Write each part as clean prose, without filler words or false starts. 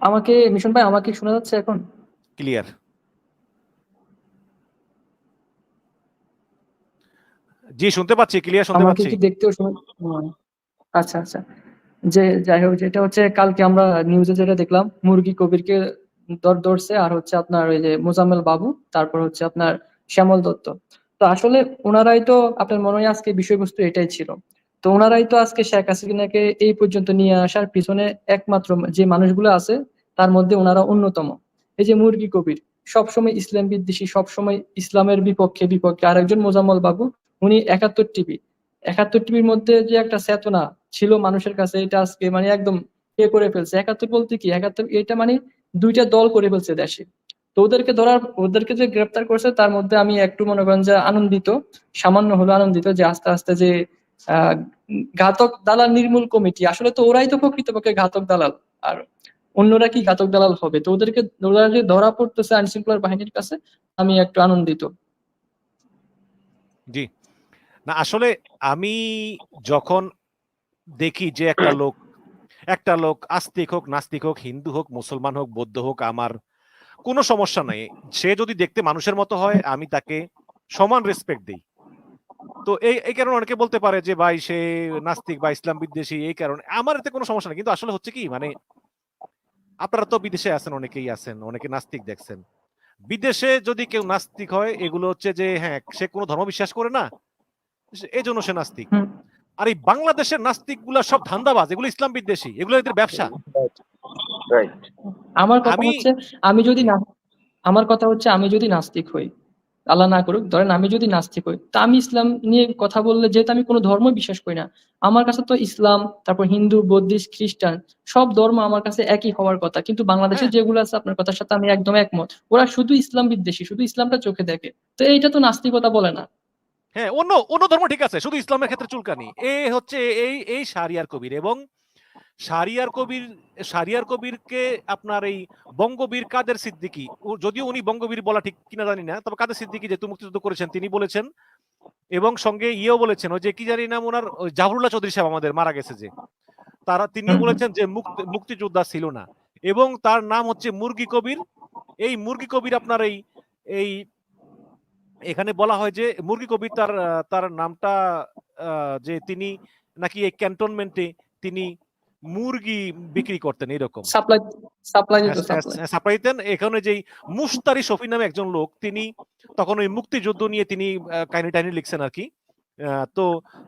আমাকে মিশন ভাই, আমাকে শোনা যাচ্ছে এখন? ক্লিয়ার। জি শুনতে পাচ্ছি, ক্লিয়ার শুনতে আমাকে পাচ্ছি। কি দেখতেও শোনা? আচ্ছা আচ্ছা। যে যাই হোক, যেটা হচ্ছে কালকে আমরা নিউজে যেটা দেখলাম, মুরগি কবিরকে ধরছে, আর হচ্ছে আপনার ওই যে মোজাম্মেল বাবু, তারপর হচ্ছে আপনার শ্যামল দত্ত। তো আসলে ওনারাই তো, আপনার মনে হয় আজকে বিষয়বস্তু এটাই ছিল। তো ওনারাই তো আজকে শেখ হাসিনাকে এই পর্যন্ত নিয়ে আসার পিছনে একমাত্র যে মানুষগুলো আছে, তার মধ্যে ওনারা অন্যতম। এই যে মুরগি কবির সবসময় ইসলাম বিদ্বেষী, সবসময় ইসলামের বিপক্ষে বিপক্ষে, আরেকজন মোজাম্মল বাবু, উনি 71 টিভি, 71 টিভির মধ্যে যে একটা চেতনা ছিল মানুষের কাছে, এটা আজকে মানে একদম করে ফেলছে। 71 বলতে কি, 71 এটা মানে দুইটা দল করে ফেলছে দেশে। তো ওদেরকে যে গ্রেপ্তার করছে, তার মধ্যে আমি একটু মনে করেন যে আনন্দিত, সামান্য হলো আনন্দিত, যে আস্তে আস্তে যে আহ ঘাতক দালাল নির্মূল কমিটি, আসলে তো ওরাই তো প্রকৃতপক্ষে ঘাতক দালাল। আর অন্যরা কি ঘাতক দালাল হবে? তো ওরা যে ধরা পড়তেছে আইন শৃঙ্খলা বাহিনীর কাছে, আমি একটু আনন্দিত। জি না, আসলে আমি যখন দেখি যে একটা লোক আস্তিক হোক, নাস্তিক হোক, হিন্দু হোক, মুসলমান হোক, বৌদ্ধ হোক, আমার কোনো সমস্যা নাই। সে যদি দেখতে মানুষের মতো হয়, আমি তাকে সমান রেসপেক্ট দিই। তো এই এই কারণে অনেকে বলতে পারে যে ভাই সে নাস্তিক বা ইসলাম বিদ্বেষী, এই কারণে আমার এতে কোনো সমস্যা নেই। কিন্তু আসলে হচ্ছে কি, মানে আপনারা তো বিদেশে আছেন, অনেকেই আছেন, অনেকে নাস্তিক দেখছেন। বিদেশে যদি কেউ নাস্তিক হয়, এগুলো হচ্ছে যে হ্যাঁ সে কোনো ধর্ম বিশ্বাস করে না, এই জন্য সে নাস্তিক। হুম। আর এই বাংলাদেশের নাস্তিক গুলা সব ধান্দাবাজ, এগুলো ইসলাম বিদ্বেষী, এগুলো এদের ব্যবসা। রাইট। আমার কথা আমি হচ্ছে, আমি যদি জি না আমার কথা হচ্ছে, আমি যদি নাস্তিক হই, আল্লাহ না করুক, ধরেন আমি যদি নাস্তিক হই, তা আমি ইসলাম নিয়ে কথা বললে, যেহেতু আমি কোনো ধর্ম বিশ্বাস করি না, আমার কাছে তো ইসলাম, তারপর হিন্দু, বৌদ্ধিস্ট, খ্রিস্টান, সব ধর্ম আমার কাছে একই হওয়ার কথা। কিন্তু বাংলাদেশে হ্যাঁ যেগুলো আছে, আপনার কথার সাথে আমি একদম একমত, ওরা শুধু ইসলাম বিদ্বেষী, শুধু ইসলামটা চোখে দেখে। তো এইটা তো নাস্তিকতা বলে না। হ্যাঁ, অন্য অন্য ধর্ম ঠিক আছে, শুধু ইসলামের ক্ষেত্রে চুলকানি। এ হচ্ছে এই এই শাহরিয়ার কবির। এবং শাহরিয়ার কবির শাহরিয়ার কবিরকে আপনার এই বঙ্গবীর কাদের সিদ্দিকী, যদিও উনি বঙ্গবীর বলা ঠিক কিনা জানি না, তবে কাদের সিদ্দিকী যেহেতু মুক্তিযুদ্ধ করেছেন তিনি বলেছেন। এবং সঙ্গে ইয়েও বলেছেন, ওই যে কি জানি নাম ওনার, ওই জাহরুল্লাহ চৌধুরী সাহেব আমাদের মারা গেছে যে, তিনিও হম হম। বলেছেন যে মুক্তিযোদ্ধা ছিল না। এবং তার নাম হচ্ছে মুরগি কবির। এই মুরগি কবির আপনার এই এই এখানে বলা হয় যে মুরগি কবির তার তার নামটা যে তিনি নাকি এই ক্যান্টনমেন্টে তিনি মুরগি বিক্রি করতেন এরকম। সাপ্লাই সাপ্লাই দিত, সাপ্লাই। সাপ্লাই দিতেন। এখানে যেই মুস্তারি শফি নামে একজন লোক, তিনি তখন ওই মুক্তিযুদ্ধ নিয়ে তিনি কাহিনী টাইনি লিখছেন আর কি। তো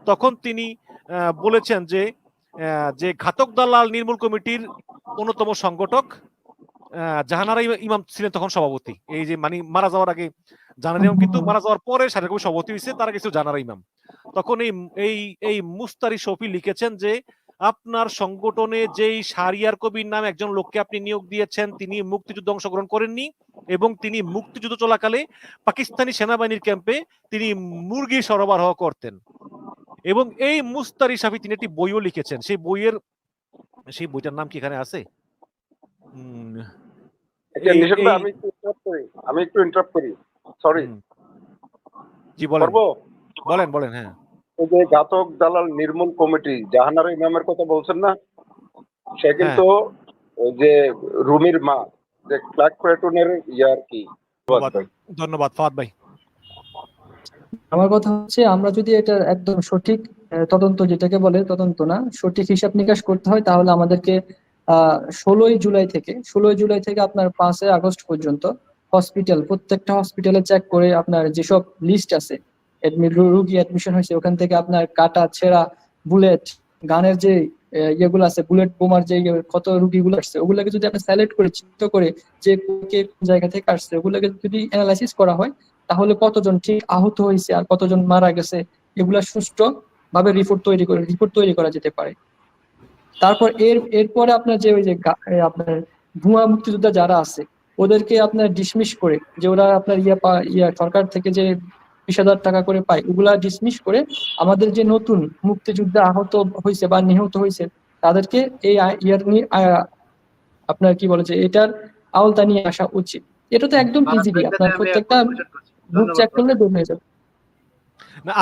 তখন তিনি বলেছেন যে যে ঘাতক দালাল নির্মূল কমিটির অন্যতম সংগঠক জাহানারা ইমাম ছিলেন তখন সভাপতি। এই যে মানে মারা যাওয়ার আগে জাহানারা ইমাম, কিন্তু মারা যাওয়ার পরে সারের কবি সভাপতি হয়েছে, তারা কিছু জাহানারা ইমাম। তখন এই এই এই মুস্তারি শফি লিখেছেন যে আপনার সংগঠনে যেই শাহরিয়ার কবির নামে একজন লোককে আপনি নিয়োগ দিয়েছেন, তিনি মুক্তিযুদ্ধে অংশগ্রহণ করেননি, এবং তিনি মুক্তিযুদ্ধ চলাকালে পাকিস্তানি সেনাবাহিনীর ক্যাম্পে তিনি মুরগি সরবরাহ করতেন। এবং এই মুস্তারি শফি তিনি একটি বইও লিখেছেন। সেই বইটার নাম কি এখানে আছে? নিশান ভাই, আমি একটু ইন্টারাপ্ট করি, সরি। জি বলেন, বলেন বলেন। হ্যাঁ, এই যে ঘাতক দালাল নির্মূল কমিটি, জাহানারা ইমামের কথা বলছেন না, সে হ্যাঁ। কিন্তু ওই যে রুমির মা, যে ক্লার্ক প্লেটুনের আর কি। ধন্যবাদ ফাহাদ ভাই। আমার কথা হচ্ছে, আমরা যদি এটা একদম সঠিক তদন্ত, যেটাকে বলে তদন্ত না, সঠিক হিসাব নিকাশ করতে হয়, তাহলে আমাদেরকে 16ই জুলাই থেকে আপনার 5ই আগস্ট পর্যন্ত প্রত্যেকটা হসপিটালে চেক করে, আপনার যেসব লিস্ট আছে, রুগী অ্যাডমিশন হয়েছে, ওখান থেকে আপনার কাটা ছেঁড়া বুলেট, গানের যে ইয়েগুলো আছে, বুলেট বোমার যে কত রুগীগুলো আসছে, ওগুলোকে যদি আপনি সিলেক্ট করে চিহ্নিত করে, যে কে কোন জায়গা থেকে আসছে, ওগুলোকে যদি অ্যানালাইসিস করা হয়, তাহলে কতজন ঠিক আহত হয়েছে আর কতজন মারা গেছে, এগুলা সুষ্ঠু ভাবে রিপোর্ট তৈরি করা যেতে পারে। তারপর এরপরে আপনার যে ওই যে আপনার ভুয়া মুক্তিযোদ্ধা যারা আছে, ওদেরকে আপনার ডিসমিস করে, যে ওরা আপনার সরকার থেকে যে 20,000 টাকা করে পায়, ওগুলা ডিসমিস করে, আমাদের যে নতুন মুক্তিযোদ্ধা আহত হয়েছে বা নিহত হয়েছে, তাদেরকে এই ইয়ার নিয়ে আপনার কি বলে যে এটার আওতা নিয়ে আসা উচিত। এটা তো একদম ইজিলি, আপনার প্রত্যেকটা বুক চেক করলে বের হয়ে যাবে। না,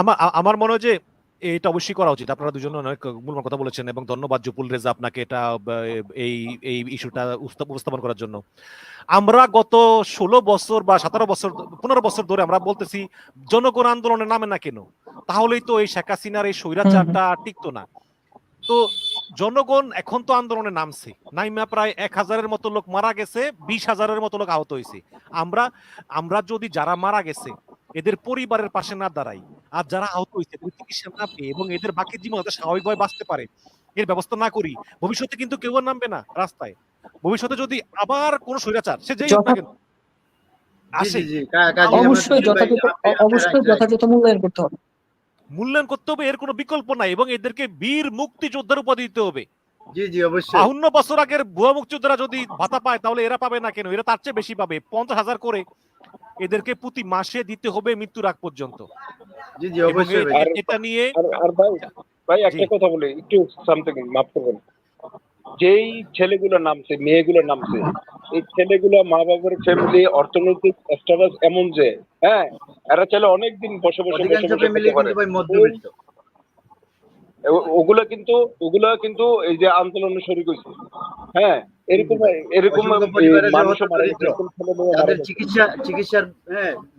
আমার মনে হয় যে এটা অবশ্যই করা উচিত। আপনারা দুজন অনেক মূল্যবান কথা বলেছেন এবং ধন্যবাদ জুপুল রেজা আপনাকে এটা এই এই ইস্যুটা উপস্থাপন করার জন্য। আমরা গত 16 বছর বা 17 বছর 15 বছর ধরে আমরা বলতেছি জনগণ আন্দোলনে নামে না কেন? তাহলেই তো এই শেখ হাসিনার এই স্বৈরাচারটা টিকতো না। তো জনগণ এখন তো আন্দোলনে নামছে, নাইমা প্রায় 1000-এর মতো লোক মারা গেছে, 20,000-এর মতো লোক আহত হয়েছে। আমরা আমরা যদি যারা মারা গেছে এদের পরিবারের পাশে না দাঁড়াই, আর যারা আহত হয়েছে এদের চিকিৎসা না পেয়ে এবং এদের বাকি জীবন যাতে স্বাভাবিকভাবে বাঁচতে পারে এর ব্যবস্থা না করি, ভবিষ্যতে কিন্তু কেউ আর নামবে না রাস্তায়। ভবিষ্যতে যদি আবার কোন স্বৈরাচার সে যেই হোক না কেন আসে, অবশ্যই যথাযথ মূল্যায়ন করতে হবে। মূল্যায়ন করতে হবে, এর কোনো বিকল্প নাই এবং এদেরকে বীর মুক্তিযোদ্ধার উপাধি দিতে হবে। জি জি অবশ্যই। 52 বছর আগের ভুয়া মুক্তিযোদ্ধারা যদি ভাতা পায় তাহলে এরা পাবে না কেন? এরা তার চেয়ে বেশি পাবে। 50,000 করে এদেরকে প্রতি মাসে দিতে হবে মৃত্যুর আগ পর্যন্ত। জি জি অবশ্যই। এটা নিয়ে আর ভাই একটা কথা বলি, একটু সামথিং মাফ করবেন। যেই ছেলেগুলো নামছে, মেয়েগুলো নামছে, এই ছেলেগুলো মা বাবার ফ্যামিলি অর্থনৈতিক স্ট্যাটাস এমন যে হ্যাঁ এরা চাইলে অনেকদিন বসে বসে অধিকাংশ ফ্যামিলি কিন্তু ভাই মধ্যবিত্ত। ওগুলা কিন্তু এই যে আন্দোলনে শরীক হয়েছে। হ্যাঁ এরকম পরিবারের মানুষ তাদের চিকিৎসার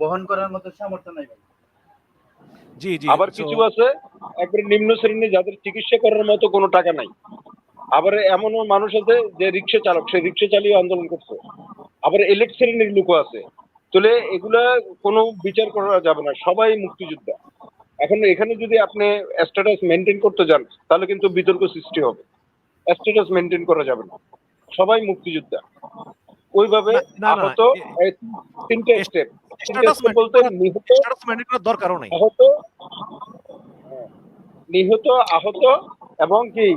বহন করার মতো সামর্থ্য নাই ভাই। জি জি। আবার কিছু আছে একবারে নিম্ন শ্রেণী যাদের চিকিৎসা করার মতো কোনো টাকা নাই। আবার এমনও মানুষ আছে যে রিক্সা চালক, সে রিক্সা চালিয়ে আন্দোলন করছে। আবার এলিট শ্রেণীর লোকও আছে। তাহলে এগুলা কোনো বিচার করা যাবে না, সবাই মুক্তিযোদ্ধা। এখন এখানে যদি আপনি স্ট্যাটাস মেনটেন করতে যান তাহলে কিন্তু বিতর্ক সৃষ্টি হবে। স্ট্যাটাস মেনটেন করা যাবে না, সবাই মুক্তিযোদ্ধা। ওইভাবে আহত তিনটে স্টেপ বলতে দরকারও নাই। নিহত, আহত এবং কি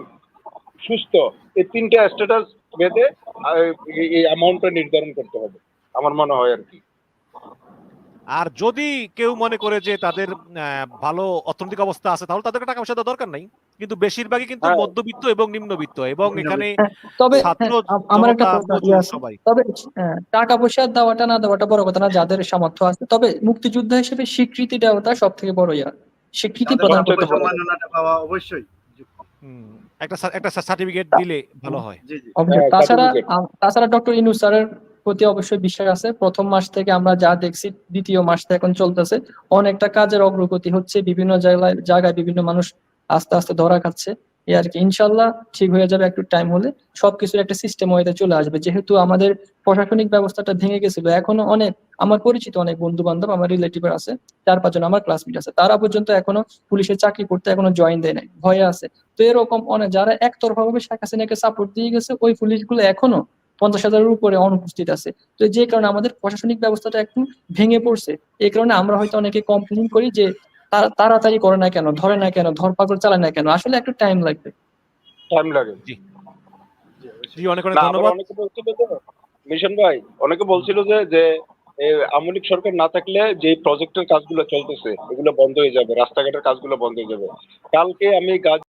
সুস্থ, এই তিনটা স্ট্যাটাস বেঁধে এই অ্যামাউন্টটা নির্ধারণ করতে হবে আমার মনে হয় আর কি। আর যদি কেউ মনে করে যে তাদের ভালো অর্থনৈতিক অবস্থা আছে তাহলে তাদেরকে টাকা পয়সা দেওয়ার দরকার নাই, কিন্তু বেশিরভাগই কিন্তু মধ্যবিত্ত এবং নিম্নবিত্ত এবং এখানে তবে ছাত্র আমার একটা সবাই। তবে টাকা পয়সা দেওয়াটা না দেওয়াটা বড় কথা না, যাদের সামর্থ্য আছে। তবে মুক্তিযোদ্ধা হিসেবে স্বীকৃতি দেওয়াটা সব থেকে বড় স্বীকৃতি প্রদান করতে হবে। সম্মাননাটা পাওয়া অবশ্যই একটা সার্টিফিকেট দিলে ভালো হয়। তাছাড়া ডক্টর ইউনূস স্যারের প্রতি অবশ্যই বিশ্বাস আছে। প্রথম মাস থেকে আমরা যা দেখছি, দ্বিতীয় মাসটা এখন চলতেছে, অনেকটা কাজের অগ্রগতি হচ্ছে। বিভিন্ন জায়গায় বিভিন্ন মানুষ আস্তে আস্তে ধরা খাচ্ছে। এই আর কি, ইনশাল্লাহ ঠিক হয়ে যাবে একটু টাইম হলে। সবকিছুর একটা সিস্টেম হয়ে চলে আসবে। যেহেতু আমাদের প্রশাসনিক ব্যবস্থাটা ভেঙে গেছিল, এখনো অনেক আমার পরিচিত অনেক বন্ধু বান্ধব, আমার রিলেটিভ আছে 4-5 জন, আমার ক্লাসমেট আছে, তারা পর্যন্ত এখনো পুলিশের চাকরি করতে এখনো জয়েন দেয় নাই, ভয়ে আছে। তো এরকম অনেক যারা একতরফা ভাবে শেখ হাসিনাকে সাপোর্ট দিয়ে গেছে, ওই পুলিশগুলো এখনো 50,000-এর উপরে অনুপস্থিত আছে। তো যে কারণে আমাদের প্রশাসনিক ব্যবস্থাটা একটু ভেঙে পড়ছে। এই কারণে আমরা হয়তো অনেকে কমপ্লেইন করি যে তাড়াতাড়ি করে না কেন, ধরে না কেন, ধরপাকড় চালায় না কেন। আসলে একটু টাইম লাগবে। জি অনেক অনেক ধন্যবাদ। মিশন ভাই অনেকে বলছিল যে আওয়ামী লীগ সরকার না থাকলে যে প্রজেক্টের কাজগুলো চলতেছে এগুলো বন্ধ হয়ে যাবে, রাস্তাঘাটের কাজগুলো বন্ধ হয়ে যাবে। কালকে আমি